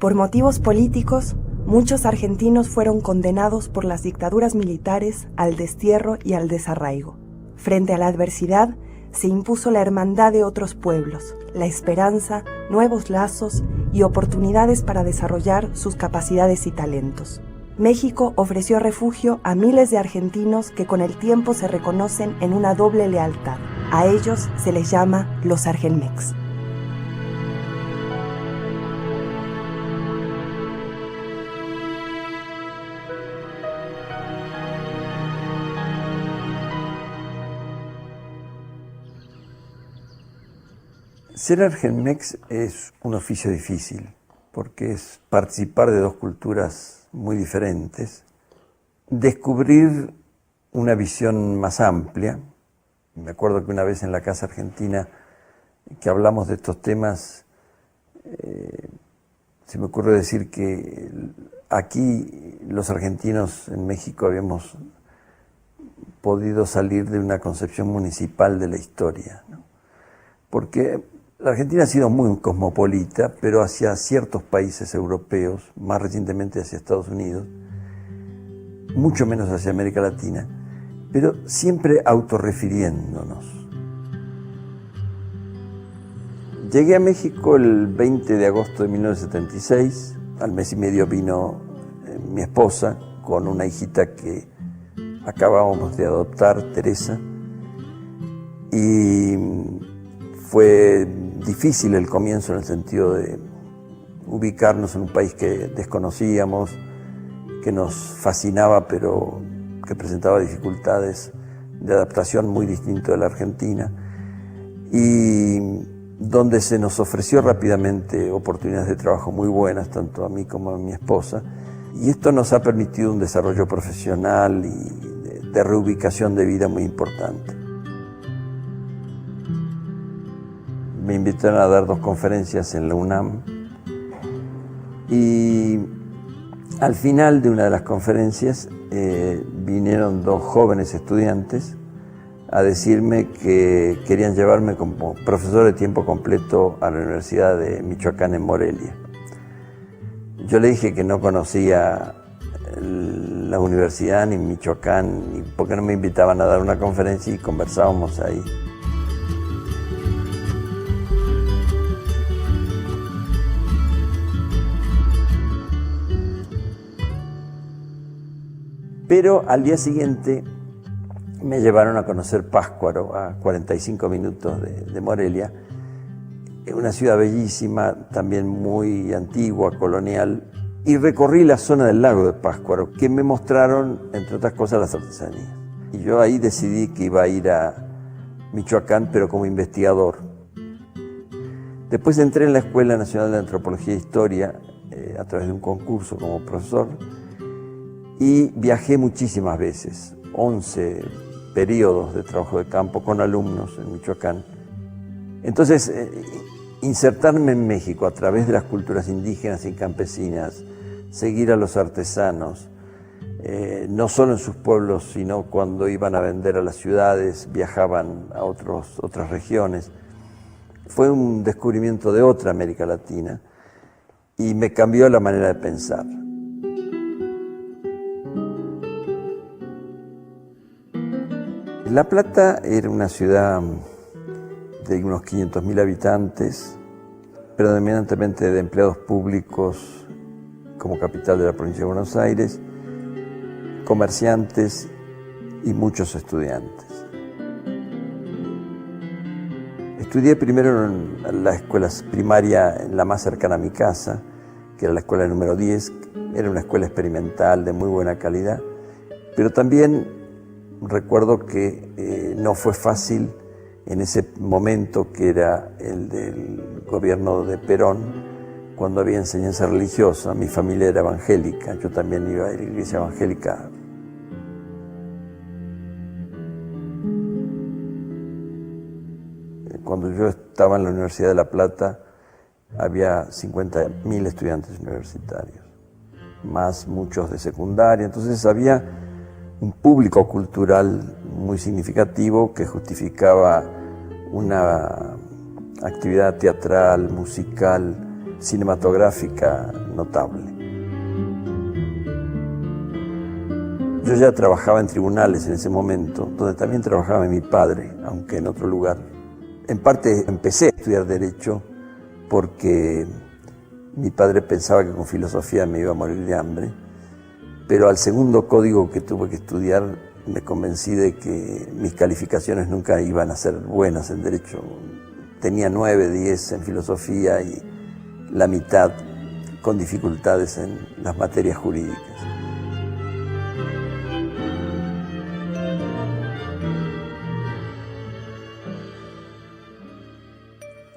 Por motivos políticos, muchos argentinos fueron condenados por las dictaduras militares al destierro y al desarraigo. Frente a la adversidad, se impuso la hermandad de otros pueblos, la esperanza, nuevos lazos y oportunidades para desarrollar sus capacidades y talentos. México ofreció refugio a miles de argentinos que con el tiempo se reconocen en una doble lealtad. A ellos se les llama los Argenmex. Ser Argenmex es un oficio difícil, porque es participar de dos culturas muy diferentes, descubrir una visión más amplia. Me acuerdo que una vez en la Casa Argentina que hablamos de estos temas, se me ocurrió decir que aquí los argentinos en México habíamos podido salir de una concepción municipal de la historia, ¿no? Porque la Argentina ha sido muy cosmopolita, pero hacia ciertos países europeos, más recientemente hacia Estados Unidos, mucho menos hacia América Latina, pero siempre autorrefiriéndonos. Llegué a México el 20 de agosto de 1976, al mes y medio vino mi esposa con una hijita que acabábamos de adoptar, Teresa, y fue difícil el comienzo en el sentido de ubicarnos en un país que desconocíamos, que nos fascinaba, pero que presentaba dificultades de adaptación muy distinto de la Argentina, y donde se nos ofreció rápidamente oportunidades de trabajo muy buenas, tanto a mí como a mi esposa, y esto nos ha permitido un desarrollo profesional y de reubicación de vida muy importante. Me invitaron a dar 2 conferencias en la UNAM y al final de una de las conferencias vinieron 2 jóvenes estudiantes a decirme que querían llevarme como profesor de tiempo completo a la Universidad de Michoacán en Morelia. Yo le dije que no conocía la universidad ni Michoacán, y por qué no me invitaban a dar una conferencia y conversábamos ahí. Pero al día siguiente me llevaron a conocer Pátzcuaro, a 45 minutos de Morelia, una ciudad bellísima, también muy antigua, colonial, y recorrí la zona del lago de Pátzcuaro, que me mostraron, entre otras cosas, las artesanías. Y yo ahí decidí que iba a ir a Michoacán, pero como investigador. Después entré en la Escuela Nacional de Antropología e Historia, a través de un concurso como profesor, y viajé muchísimas veces, 11 periodos de trabajo de campo con alumnos en Michoacán. Entonces, insertarme en México a través de las culturas indígenas y campesinas, seguir a los artesanos, no solo en sus pueblos, sino cuando iban a vender a las ciudades, viajaban a otras regiones. Fue un descubrimiento de otra América Latina y me cambió la manera de pensar. La Plata era una ciudad de unos 500.000 habitantes, predominantemente de empleados públicos como capital de la provincia de Buenos Aires, comerciantes y muchos estudiantes. Estudié primero en la escuela primaria, la más cercana a mi casa, que era la escuela número 10, era una escuela experimental de muy buena calidad, pero también recuerdo que no fue fácil en ese momento que era el del gobierno de Perón, cuando había enseñanza religiosa. Mi familia era evangélica, yo también iba a la iglesia evangélica. Cuando yo estaba en la Universidad de La Plata, había 50.000 estudiantes universitarios, más muchos de secundaria, entonces había un público cultural muy significativo que justificaba una actividad teatral, musical, cinematográfica notable. Yo ya trabajaba en tribunales en ese momento, donde también trabajaba mi padre, aunque en otro lugar. En parte empecé a estudiar Derecho porque mi padre pensaba que con filosofía me iba a morir de hambre, pero al segundo código que tuve que estudiar me convencí de que mis calificaciones nunca iban a ser buenas en Derecho. Tenía 9, 10 en filosofía y la mitad con dificultades en las materias jurídicas.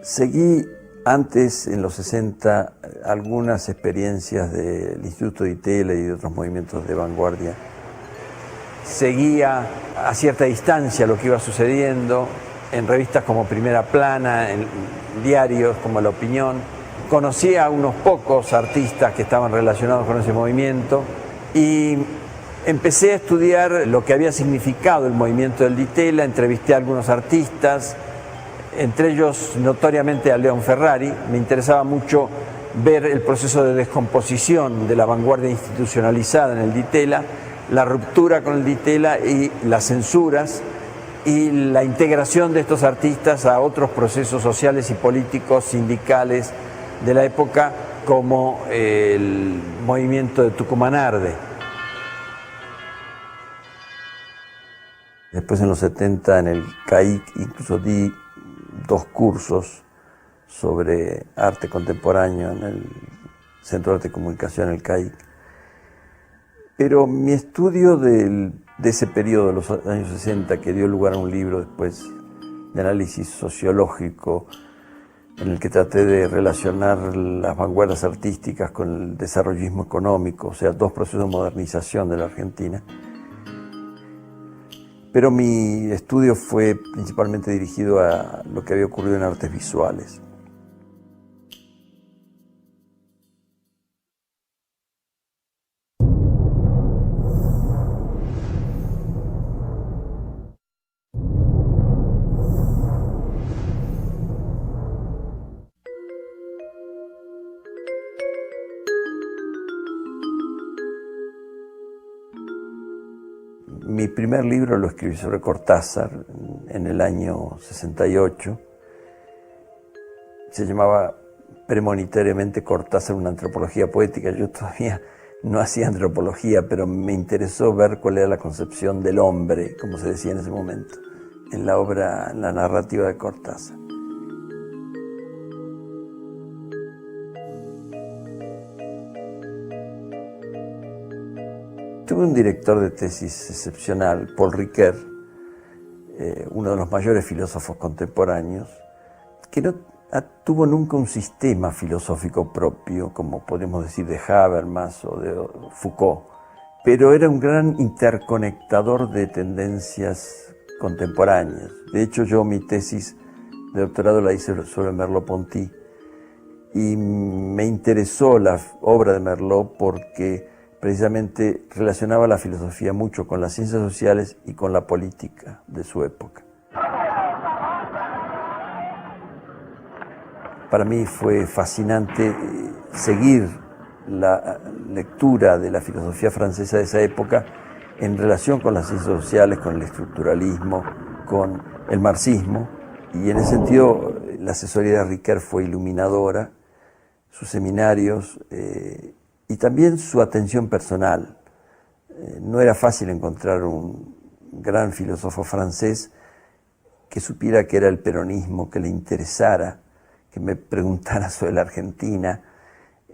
Seguí antes, en los 60, algunas experiencias del Instituto de Itela y de otros movimientos de vanguardia. Seguía a cierta distancia lo que iba sucediendo en revistas como Primera Plana, en diarios como La Opinión. Conocía a unos pocos artistas que estaban relacionados con ese movimiento y empecé a estudiar lo que había significado el movimiento del Ditela. Entrevisté a algunos artistas, entre ellos notoriamente a León Ferrari. Me interesaba mucho ver el proceso de descomposición de la vanguardia institucionalizada en el Ditela, la ruptura con el Ditela y las censuras y la integración de estos artistas a otros procesos sociales y políticos, sindicales de la época, como el movimiento de Tucumán Arde. Después, en los 70, en el CAIC, incluso di 2 cursos sobre arte contemporáneo en el Centro de Arte y Comunicación, el CAIC. Pero mi estudio de ese periodo, de los años 60, que dio lugar a un libro después de análisis sociológico, en el que traté de relacionar las vanguardias artísticas con el desarrollismo económico, o sea, 2 procesos de modernización de la Argentina. Pero mi estudio fue principalmente dirigido a lo que había ocurrido en artes visuales. Mi primer libro lo escribí sobre Cortázar en el año 68. Se llamaba premonitariamente Cortázar, una antropología poética. Yo todavía no hacía antropología, pero me interesó ver cuál era la concepción del hombre, como se decía en ese momento, en la obra, en la narrativa de Cortázar. Tuve un director de tesis excepcional, Paul Ricoeur, uno de los mayores filósofos contemporáneos, que no tuvo nunca un sistema filosófico propio, como podemos decir de Habermas o de Foucault, pero era un gran interconectador de tendencias contemporáneas. De hecho, yo mi tesis de doctorado la hice sobre Merleau-Ponty y me interesó la obra de Merleau porque precisamente relacionaba la filosofía mucho con las ciencias sociales y con la política de su época. Para mí fue fascinante seguir la lectura de la filosofía francesa de esa época en relación con las ciencias sociales, con el estructuralismo, con el marxismo, y en ese sentido la asesoría de Ricoeur fue iluminadora, sus seminarios y también su atención personal. No era fácil encontrar un gran filósofo francés que supiera que era el peronismo, que le interesara, que me preguntara sobre la Argentina,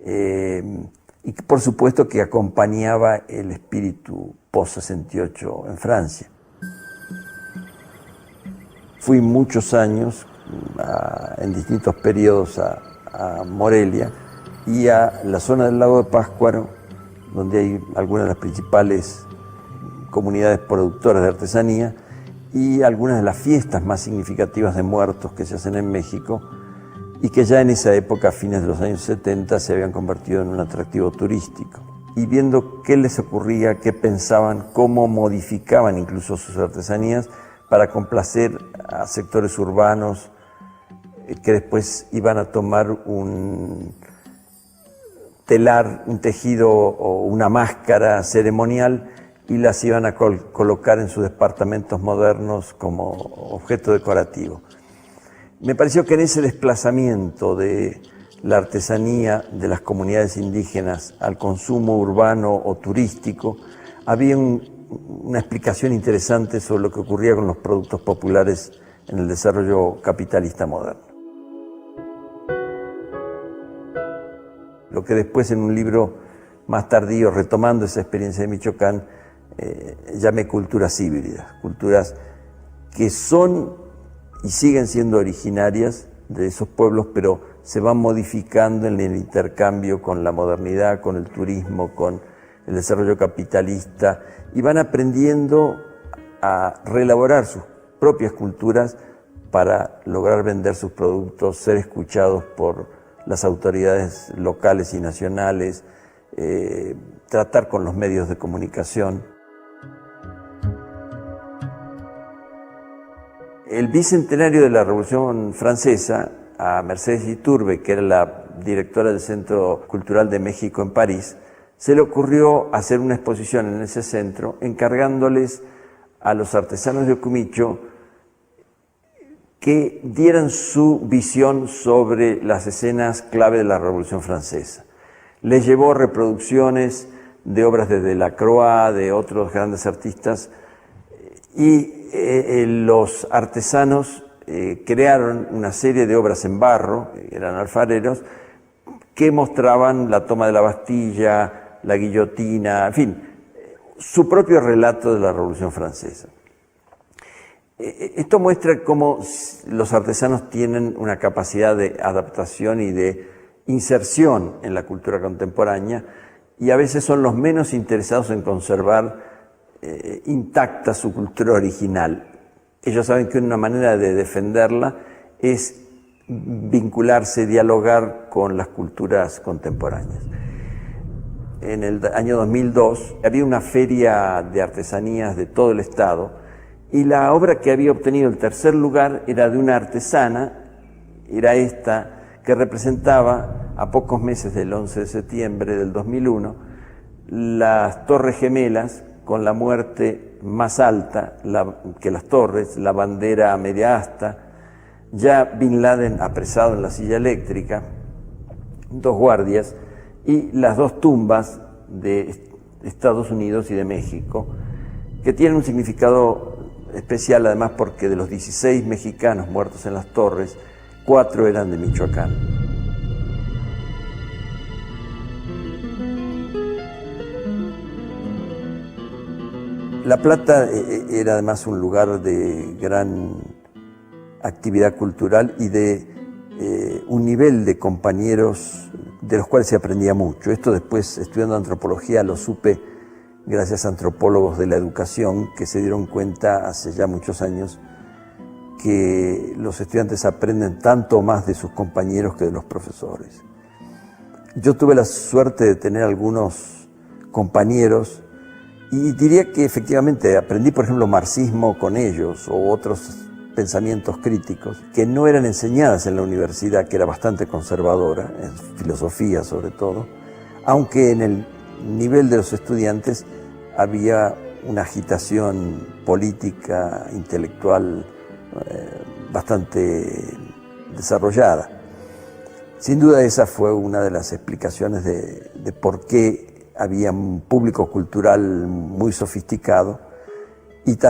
y que por supuesto que acompañaba el espíritu post-68 en Francia. Fui muchos años, en distintos periodos, a Morelia y a la zona del lago de Pátzcuaro, donde hay algunas de las principales comunidades productoras de artesanía y algunas de las fiestas más significativas de muertos que se hacen en México y que ya en esa época, a fines de los años 70, se habían convertido en un atractivo turístico. Y viendo qué les ocurría, qué pensaban, cómo modificaban incluso sus artesanías para complacer a sectores urbanos que después iban a tomar un telar un tejido o una máscara ceremonial y las iban a colocar en sus departamentos modernos como objeto decorativo. Me pareció que en ese desplazamiento de la artesanía de las comunidades indígenas al consumo urbano o turístico había una explicación interesante sobre lo que ocurría con los productos populares en el desarrollo capitalista moderno. Lo que después en un libro más tardío, retomando esa experiencia de Michoacán, llamé culturas híbridas, culturas que son y siguen siendo originarias de esos pueblos, pero se van modificando en el intercambio con la modernidad, con el turismo, con el desarrollo capitalista, y van aprendiendo a reelaborar sus propias culturas para lograr vender sus productos, ser escuchados por las autoridades locales y nacionales, tratar con los medios de comunicación. El bicentenario de la Revolución Francesa, a Mercedes Iturbe, que era la directora del Centro Cultural de México en París, se le ocurrió hacer una exposición en ese centro, encargándoles a los artesanos de Ocumicho que dieran su visión sobre las escenas clave de la Revolución Francesa. Les llevó reproducciones de obras de Delacroix, de otros grandes artistas, y los artesanos crearon una serie de obras en barro, eran alfareros, que mostraban la toma de la Bastilla, la guillotina, en fin, su propio relato de la Revolución Francesa. Esto muestra cómo los artesanos tienen una capacidad de adaptación y de inserción en la cultura contemporánea, y a veces son los menos interesados en conservar intacta su cultura original. Ellos saben que una manera de defenderla es vincularse, dialogar con las culturas contemporáneas. En el año 2002 había una feria de artesanías de todo el estado, y la obra que había obtenido el tercer lugar era de una artesana, era esta, que representaba a pocos meses del 11 de septiembre del 2001 las Torres Gemelas, con la muerte más alta que las torres, la bandera media asta, ya Bin Laden apresado en la silla eléctrica, 2 guardias y las 2 tumbas de Estados Unidos y de México, que tienen un significado especial además porque de los 16 mexicanos muertos en las torres, 4 eran de Michoacán. La Plata era además un lugar de gran actividad cultural y de un nivel de compañeros de los cuales se aprendía mucho. Esto después, estudiando antropología, lo supe gracias a antropólogos de la educación que se dieron cuenta hace ya muchos años que los estudiantes aprenden tanto más de sus compañeros que de los profesores. Yo tuve la suerte de tener algunos compañeros y diría que efectivamente aprendí, por ejemplo, marxismo con ellos o otros pensamientos críticos que no eran enseñadas en la universidad, que era bastante conservadora, en filosofía sobre todo, aunque en el nivel de los estudiantes había una agitación política, intelectual bastante desarrollada. Sin duda esa fue una de las explicaciones de por qué había un público cultural muy sofisticado y